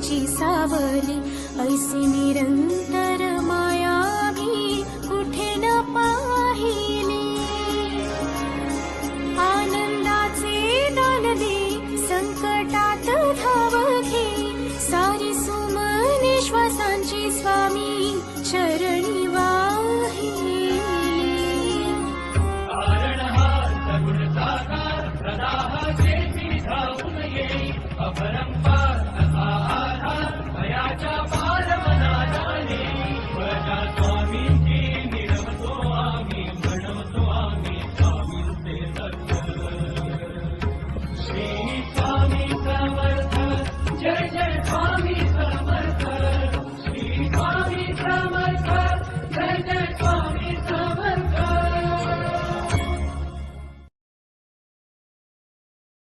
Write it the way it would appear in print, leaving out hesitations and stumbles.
स्वामींची सावली, ऐसी निरंतर माया मी कुठे न पाहिली. आनंदाचे दान दे, संकटात धाव घे, सारी सुमने श्वासांची स्वामी चरणी वाहिली. अपरंपार असा आधार भयाच्या पार मना जाणे. वजा स्वामींची मिळवतो आम्ही, म्हणवतो आम्ही स्वामींचे सत्य. श्री